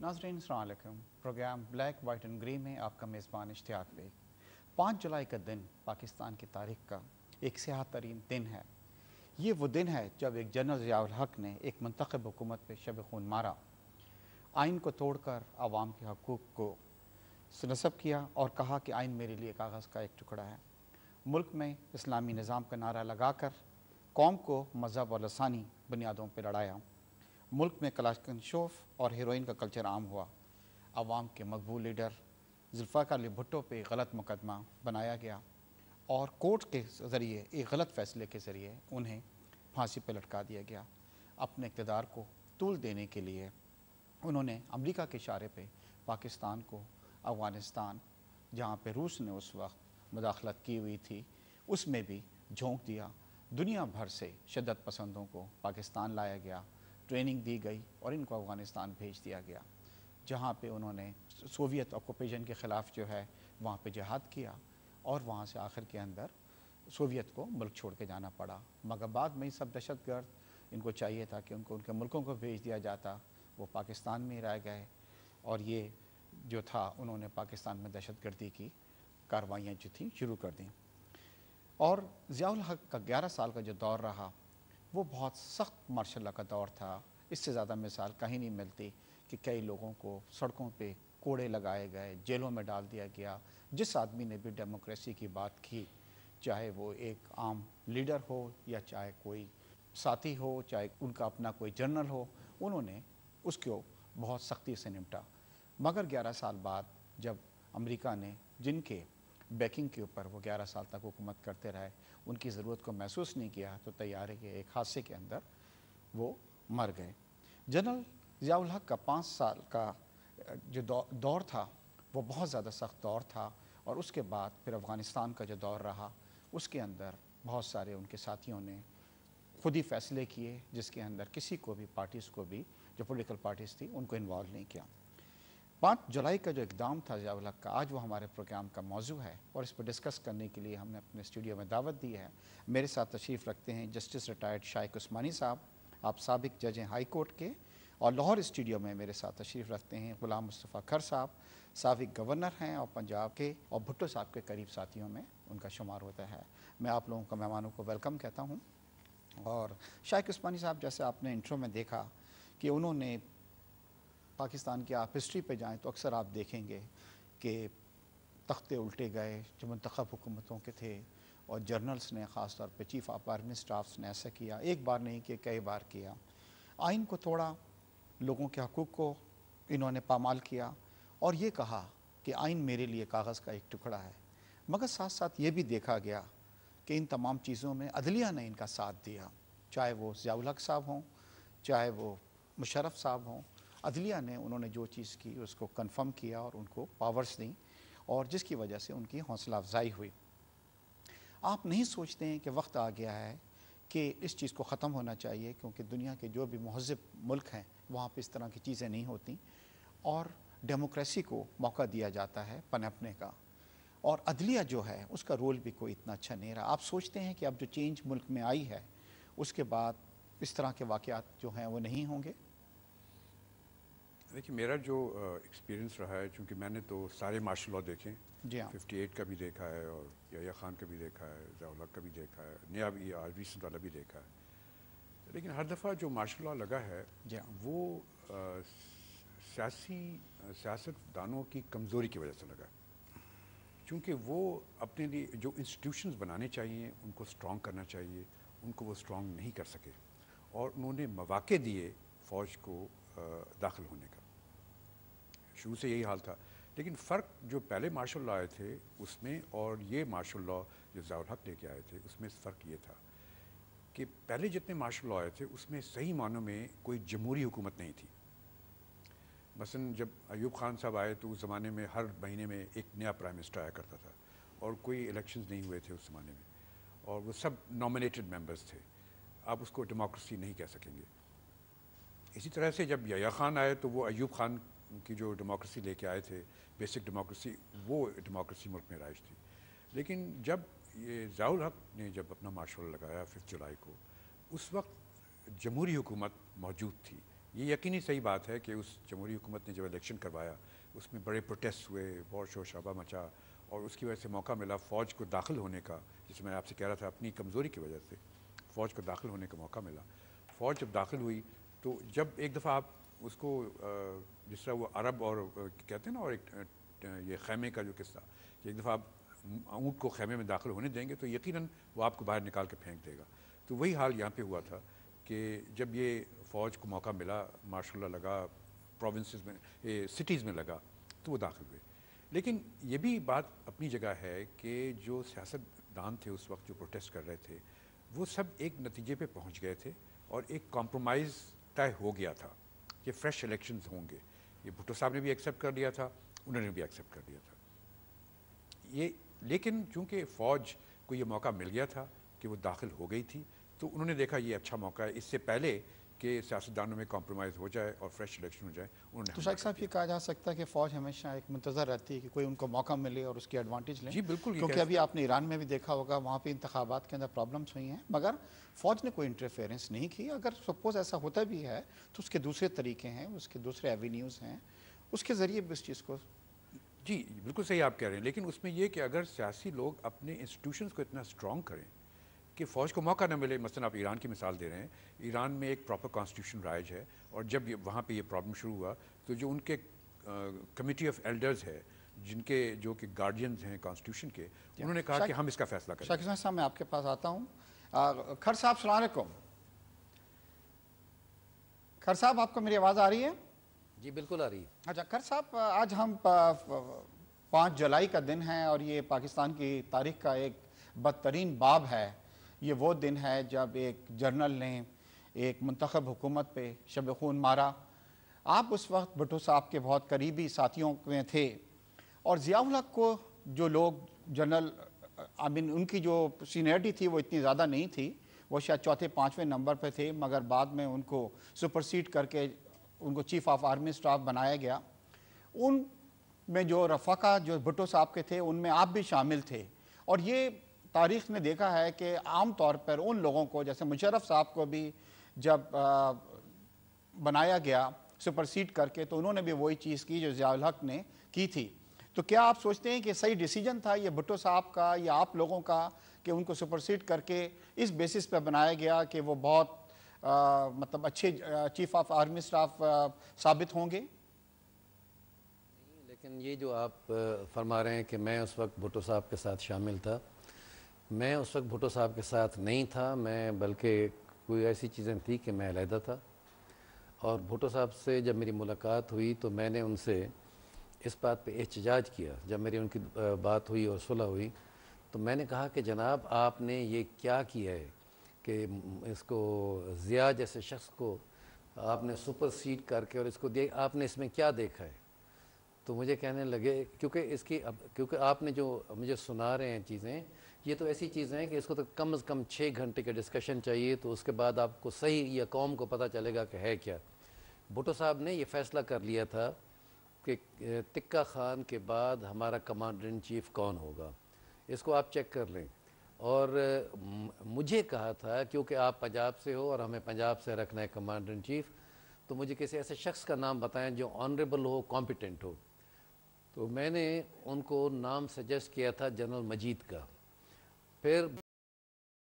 नाज़रीन अस्सलाम वालेकुम। Program black white and grey में आपका मेज़बान इश्तियाक बेग। 5 जुलाई का दिन पाकिस्तान की तारीख का एक स्याह तरीन दिन है। ये वो दिन है जब एक जनरल ज़ियाउल हक़ ने एक मुंतखब हुकूमत पे शब खून मारा, आइन को तोड़कर आवाम के हकूक़ को नस्ब किया और कहा कि आइन मेरे लिए कागज़ का एक टुकड़ा है। मुल्क में इस्लामी निज़ाम का नारा लगाकर कौम को मज़हब और लसानी बुनियादों पर लड़ाया। मुल्क में कलाशनकोव और हेरोइन का कल्चर आम हुआ। आवाम के मकबूल लीडर जुल्फ़िकार अली भुट्टो पे गलत मुकदमा बनाया गया और कोर्ट के ज़रिए एक गलत फ़ैसले के ज़रिए उन्हें फांसी पर लटका दिया गया। अपने इक़्तिदार को तूल देने के लिए उन्होंने अमेरिका के इशारे पे पाकिस्तान को अफ़गानिस्तान, जहाँ पे रूस ने उस वक्त मुदाखलत की हुई थी, उसमें भी झोंक दिया। दुनिया भर से शिद्दत पसंदों को पाकिस्तान लाया गया, ट्रेनिंग दी गई और इनको अफ़गानिस्तान भेज दिया गया, जहाँ पे उन्होंने सोवियत ऑक्यूपेशन के ख़िलाफ़ जो है वहाँ पे जिहाद किया और वहाँ से आखिर के अंदर सोवियत को मुल्क छोड़ के जाना पड़ा। मगर बाद में सब दहशतगर्द, इनको चाहिए था कि उनको उनके मुल्कों को भेज दिया जाता, वो पाकिस्तान में ही रह गए और ये जो था उन्होंने पाकिस्तान में दहशतगर्दी की कार्रवाइयाँ जो थी शुरू कर दी। और ज़ियाउल हक़ का 11 साल का जो दौर रहा वो बहुत सख्त मार्शल लॉ का दौर था। इससे ज़्यादा मिसाल कहीं नहीं मिलती कि कई लोगों को सड़कों पे कोड़े लगाए गए, जेलों में डाल दिया गया। जिस आदमी ने भी डेमोक्रेसी की बात की, चाहे वो एक आम लीडर हो या चाहे कोई साथी हो, चाहे उनका अपना कोई जनरल हो, उन्होंने उसको बहुत सख्ती से निपटा। मगर 11 साल बाद जब अमेरिका ने, जिनके बैकिंग के ऊपर वो 11 साल तक हुकूमत करते रहे, उनकी ज़रूरत को महसूस नहीं किया तो तैयारी के एक हादसे के अंदर वो मर गए। जनरल ज़ियाउल हक़ का 5 साल का जो दौर था वो बहुत ज़्यादा सख्त दौर था और उसके बाद फिर अफ़गानिस्तान का जो दौर रहा उसके अंदर बहुत सारे उनके साथियों ने खुद ही फ़ैसले किए, जिसके अंदर किसी को भी पार्टीज़ को भी, जो पॉलिटिकल पार्टीज़ थी, उनको इन्वॉल्व नहीं किया। 5 जुलाई का जो इक़दाम था ज़ियाउल हक़ का, आज वो हमारे प्रोग्राम का मौजू है और इस पर डिस्कस करने के लिए हमने अपने स्टूडियो में दावत दी है। मेरे साथ तशरीफ़ रखते हैं जस्टिस रिटायर्ड शाइक उस्मानी साहब, आप साबिक जज हैं हाई कोर्ट के, और लाहौर स्टूडियो में मेरे साथ तशरीफ़ रखते हैं ग़ुलाम मुस्तफ़ा खर साहब, साबिक गवर्नर हैं और पंजाब के, और भुट्टो साहब के करीब साथियों में उनका शुमार होता है। मैं आप लोगों को, मेहमानों को वेलकम कहता हूँ। और शाइक उस्मानी साहब, जैसे आपने इंट्रो में देखा कि उन्होंने पाकिस्तान की, आप हिस्ट्री पे जाएं तो अक्सर आप देखेंगे कि तख्ते उल्टे गए जो मुंतखब हुकूमतों के थे और जर्नल्स ने, ख़ास तौर पे चीफ़ ऑफ आर्मी स्टाफ्स ने ऐसा किया, एक बार नहीं कि कई बार किया। आइन को तोड़ा, लोगों के हकूक़ को इन्होंने पामाल किया और ये कहा कि आइन मेरे लिए कागज़ का एक टुकड़ा है। मगर साथ साथ ये भी देखा गया कि इन तमाम चीज़ों में अदलिया ने इनका साथ दिया, चाहे वो ज़ियाउल हक़ साहब हों, चाहे वो मुशर्रफ साहब हों। अदलिया ने, उन्होंने जो चीज़ की उसको कंफर्म किया और उनको पावर्स दी और जिसकी वजह से उनकी हौसला अफजाई हुई। आप नहीं सोचते हैं कि वक्त आ गया है कि इस चीज़ को ख़त्म होना चाहिए, क्योंकि दुनिया के जो भी महज़ब मुल्क हैं वहाँ पे इस तरह की चीज़ें नहीं होती और डेमोक्रेसी को मौका दिया जाता है पनपने का, और अदलिया जो है उसका रोल भी कोई इतना अच्छा नहीं रहा। आप सोचते हैं कि अब जो चेंज मुल्क में आई है उसके बाद इस तरह के वाक़यात जो हैं वो नहीं होंगे? देखिए, मेरा जो एक्सपीरियंस रहा है, चूँकि मैंने तो सारे मार्शल लॉ देखे, जी हाँ। 58 का भी देखा है और याह्या खान का भी देखा है, ज़ियाउल हक़ का भी देखा है, नया भी आज रिसेंट वाला भी देखा है। लेकिन हर दफ़ा जो मार्शल लॉ लगा है जी हाँ। वो सियासतदानों की कमज़ोरी की वजह से लगा, क्योंकि वो अपने लिए जो इंस्टीट्यूशंस बनाने चाहिए उनको स्ट्रॉन्ग करना चाहिए, उनको वो स्ट्रॉन्ग नहीं कर सके और उन्होंने मौक़े दिए फ़ौज को दाखिल होने का। शुरू से यही हाल था। लेकिन फ़र्क जो पहले मार्शल लॉ आए थे उसमें और ये मार्शल लॉ जो ज़ियाउल हक़ लेके आए थे उसमें फ़र्क ये था कि पहले जितने मार्शल लॉ आए थे उसमें सही मानों में कोई जमहूरी हुकूमत नहीं थी। मसलन जब अयूब खान साहब आए तो उस ज़माने में हर महीने में एक नया प्राइम मिनिस्टर आया करता था और कोई इलेक्शंस नहीं हुए थे उस ज़माने में और वो सब नॉमिनेटेड मेंबर्स थे। आप उसको डेमोक्रेसी नहीं कह सकेंगे। इसी तरह से जब याह्या खान आए तो वो अयूब खान की जो डेमोक्रेसी लेके आए थे, बेसिक डेमोक्रेसी, वो डेमोक्रेसी मुल्क में राइज थी। लेकिन जब ये ज़ियाउल हक़ ने जब अपना मार्शल लॉ लगाया 5 जुलाई को, उस वक्त जमहूरी हुकूमत मौजूद थी, یہ یقینی صحیح بات ہے کہ اس جمہوری حکومت نے جب الیکشن کروایا اس میں بڑے پروٹیسٹ ہوئے، بہت شور شرابہ مچا، اور اس کی وجہ سے موقع ملا فوج کو داخل ہونے کا، جس میں آپ سے کہہ رہا تھا اپنی کمزوری کی وجہ سے فوج کو داخل ہونے کا موقع ملا۔ فوج جب داخل ہوئی تو جب ایک دفعہ آپ اس کو جس طرح وہ عرب اور کہتے ہیں نا، اور ایک یہ خیمے کا جو قصہ، کہ ایک دفعہ آپ اونٹ کو خیمے میں داخل ہونے دیں گے تو یقیناً وہ آپ کو باہر نکال کے پھینک دے گا۔ تو وہی حال یہاں پہ ہوا تھا کہ جب یہ فوج کو موقع ملا، ماشاء اللہ لگا، پروونسز میں سٹیز میں لگا، تو وہ داخل ہوئے۔ لیکن یہ بھی بات اپنی جگہ ہے کہ جو سیاست دان تھے اس وقت جو پروٹیسٹ کر رہے تھے وہ سب ایک نتیجے پہ پہنچ گئے تھے اور ایک کمپرومائز طے ہو گیا تھا کہ فریش الیکشنز ہوں گے۔ یہ بھٹو صاحب نے بھی ایکسیپٹ کر لیا تھا، انہوں نے بھی ایکسیپٹ کر لیا تھا یہ، لیکن چونکہ فوج کو یہ موقع مل گیا تھا کہ وہ داخل ہو گئی تھی تو انہوں نے دیکھا یہ اچھا موقع ہے، اس سے پہلے کہ سیاستدانوں میں کمپرومائز ہو جائے اور فریش الیکشن ہو جائے انہوں نے۔ تو شیخ صاحب یہ کہا جا سکتا ہے کہ فوج ہمیشہ ایک منتظر رہتی ہے کہ کوئی ان کو موقع ملے اور اس کی ایڈوانٹیج لیں؟ جی بالکل، کیونکہ ابھی آپ نے ایران میں بھی دیکھا ہوگا، وہاں پہ انتخابات کے اندر پرابلمس ہوئی ہیں مگر فوج نے کوئی انٹرفیئرنس نہیں کی۔ اگر سپوز ایسا ہوتا بھی ہے تو اس کے دوسرے طریقے ہیں، اس کے دوسرے ایوینیوز ہیں، اس کے ذریعے بھی اس چیز کو۔ جی بالکل صحیح آپ کہہ رہے ہیں، لیکن اس میں یہ کہ اگر سیاسی لوگ اپنے انسٹیٹیوشنز کو اتنا اسٹرانگ کریں کہ فوج کو موقع نہ ملے، مثلا آپ ایران کی مثال دے رہے ہیں، ایران میں ایک پراپر کانسٹیٹیوشن رائج ہے، اور جب وہاں پہ یہ پرابلم شروع ہوا تو جو ان کے کمیٹی آف ایلڈرز ہے، جن کے جو کہ گارڈینز ہیں کانسٹیٹیوشن کے، انہوں نے کہا کہ ہم اس کا فیصلہ کریں۔ شاکر صاحب میں آپ کے پاس آتا ہوں۔ کھر صاحب السلام علیکم۔ کھر صاحب آپ کو میری آواز آ رہی ہے؟ جی بالکل آ رہی ہے۔ اچھا کھر صاحب، آج ہم 5 جولائی کا دن ہے اور یہ پاکستان کی تاریخ کا ایک بدترین باب ہے۔ یہ وہ دن ہے جب ایک جنرل نے ایک منتخب حکومت پہ شب خون مارا۔ آپ اس وقت بھٹو صاحب کے بہت قریبی ساتھیوں میں تھے، اور ضیاء الحق کو جو لوگ جنرل ان کی جو سینئرٹی تھی وہ اتنی زیادہ نہیں تھی، وہ شاید 4-5ویں نمبر پہ تھے، مگر بعد میں ان کو سپرسیڈ کر کے ان کو چیف آف آرمی اسٹاف بنایا گیا۔ ان میں جو رفقا جو بھٹو صاحب کے تھے ان میں آپ بھی شامل تھے، اور یہ تاریخ نے دیکھا ہے کہ عام طور پر ان لوگوں کو، جیسے مشرف صاحب کو بھی جب بنایا گیا سپرسیڈ کر کے، تو انہوں نے بھی وہی چیز کی جو ضیاء الحق نے کی تھی۔ تو کیا آپ سوچتے ہیں کہ صحیح ڈیسیجن تھا یہ بھٹو صاحب کا یا آپ لوگوں کا کہ ان کو سپرسیڈ کر کے اس بیسس پہ بنایا گیا کہ وہ بہت مطلب اچھے چیف آف آرمی اسٹاف ثابت ہوں گے؟ لیکن یہ جو آپ فرما رہے ہیں کہ میں اس وقت بھٹو صاحب کے ساتھ شامل تھا، میں اس وقت بھٹو صاحب کے ساتھ نہیں تھا، میں بلکہ کوئی ایسی چیزیں تھی کہ میں علیحدہ تھا۔ اور بھٹو صاحب سے جب میری ملاقات ہوئی تو میں نے ان سے اس بات پہ احتجاج کیا، جب میری ان کی بات ہوئی اور صلح ہوئی تو میں نے کہا کہ جناب آپ نے یہ کیا کیا ہے کہ اس کو ضیاء جیسے شخص کو آپ نے سپرسیڈ کر کے اور اس کو آپ نے اس میں کیا دیکھا ہے؟ تو مجھے کہنے لگے کیونکہ آپ نے جو مجھے سنا رہے ہیں چیزیں، یہ تو ایسی چیزیں ہیں کہ اس کو تو کم از کم 6 گھنٹے کا ڈسکشن چاہیے، تو اس کے بعد آپ کو صحیح یا قوم کو پتہ چلے گا کہ ہے کیا۔ بھٹو صاحب نے یہ فیصلہ کر لیا تھا کہ تکہ خان کے بعد ہمارا کمانڈر ان چیف کون ہوگا، اس کو آپ چیک کر لیں۔ اور مجھے کہا تھا کیونکہ آپ پنجاب سے ہو اور ہمیں پنجاب سے رکھنا ہے کمانڈر ان چیف، تو مجھے کسی ایسے شخص کا نام بتائیں جو آنریبل ہو، کمپیٹنٹ ہو۔ تو میں نے ان کو نام سجیسٹ کیا تھا جنرل مجید کا۔ پھر